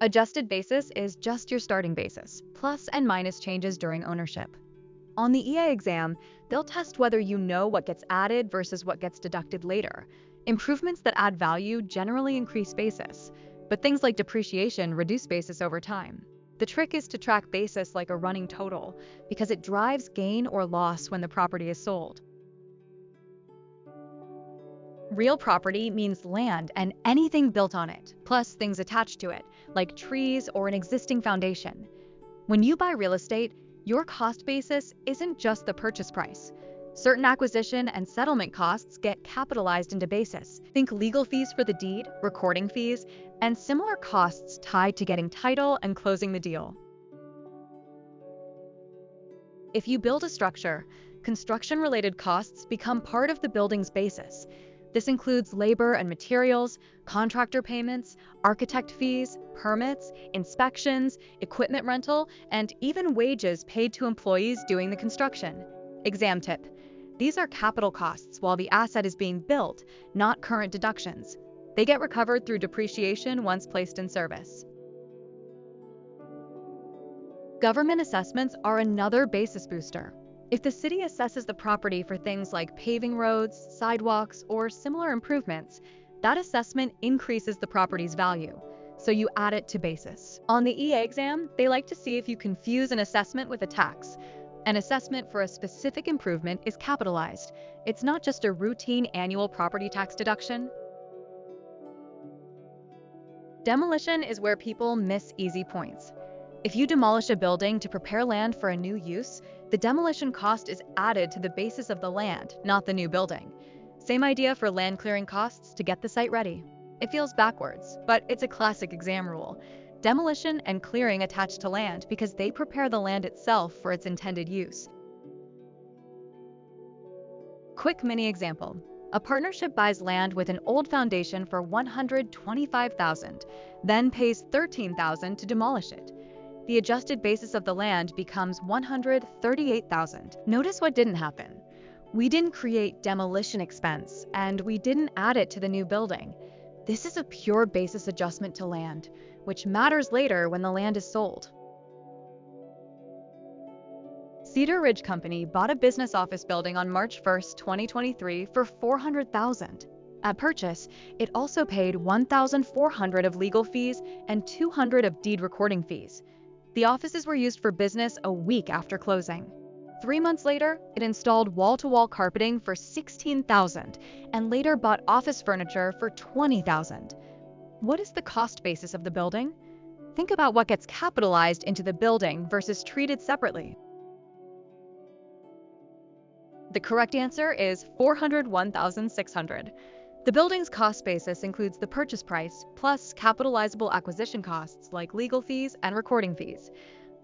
Adjusted basis is just your starting basis, plus and minus changes during ownership. On the EA exam, they'll test whether you know what gets added versus what gets deducted later. Improvements that add value generally increase basis, but things like depreciation reduce basis over time. The trick is to track basis like a running total, because it drives gain or loss when the property is sold. Real property means land and anything built on it, plus things attached to it, like trees or an existing foundation. When you buy real estate, your cost basis isn't just the purchase price. Certain acquisition and settlement costs get capitalized into basis. Think legal fees for the deed, recording fees, and similar costs tied to getting title and closing the deal. If you build a structure, construction-related costs become part of the building's basis. This includes labor and materials, contractor payments, architect fees, permits, inspections, equipment rental, and even wages paid to employees doing the construction. Exam tip: these are capital costs while the asset is being built, not current deductions. They get recovered through depreciation once placed in service. Government assessments are another basis booster. If the city assesses the property for things like paving roads, sidewalks, or similar improvements, that assessment increases the property's value, so you add it to basis. On the EA exam, they like to see if you confuse an assessment with a tax. An assessment for a specific improvement is capitalized. It's not just a routine annual property tax deduction. Demolition is where people miss easy points. If you demolish a building to prepare land for a new use, the demolition cost is added to the basis of the land, not the new building. Same idea for land clearing costs to get the site ready. It feels backwards, but it's a classic exam rule. Demolition and clearing attach to land because they prepare the land itself for its intended use. Quick mini example. A partnership buys land with an old foundation for $125,000, then pays $13,000 to demolish it. The adjusted basis of the land becomes $138,000. Notice what didn't happen. We didn't create demolition expense, and we didn't add it to the new building. This is a pure basis adjustment to land, which matters later when the land is sold. Cedar Ridge Company bought a business office building on March 1, 2023 for $400,000. At purchase, it also paid $1,400 of legal fees and $200 of deed recording fees. The offices were used for business a week after closing. 3 months later, it installed wall-to-wall carpeting for $16,000 and later bought office furniture for $20,000. What is the cost basis of the building? Think about what gets capitalized into the building versus treated separately. The correct answer is $401,600. The building's cost basis includes the purchase price plus capitalizable acquisition costs like legal fees and recording fees.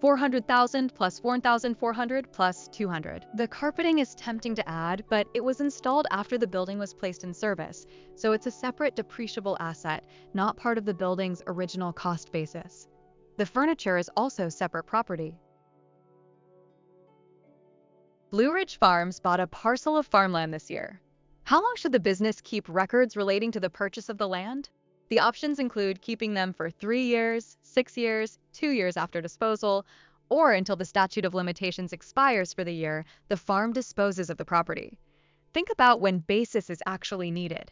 $400,000 plus $4,400 plus $200. The carpeting is tempting to add, but it was installed after the building was placed in service, so it's a separate depreciable asset, not part of the building's original cost basis. The furniture is also separate property. Blue Ridge Farms bought a parcel of farmland this year. How long should the business keep records relating to the purchase of the land? The options include keeping them for 3 years, 6 years, 2 years after disposal, or until the statute of limitations expires for the year the farm disposes of the property. Think about when basis is actually needed.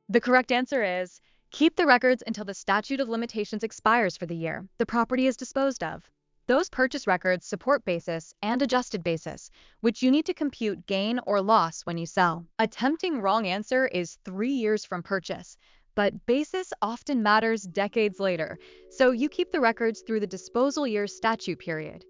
The correct answer is, keep the records until the statute of limitations expires for the year the property is disposed of. Those purchase records support basis and adjusted basis, which you need to compute gain or loss when you sell. A tempting wrong answer is 3 years from purchase, but basis often matters decades later, so you keep the records through the disposal year statute period.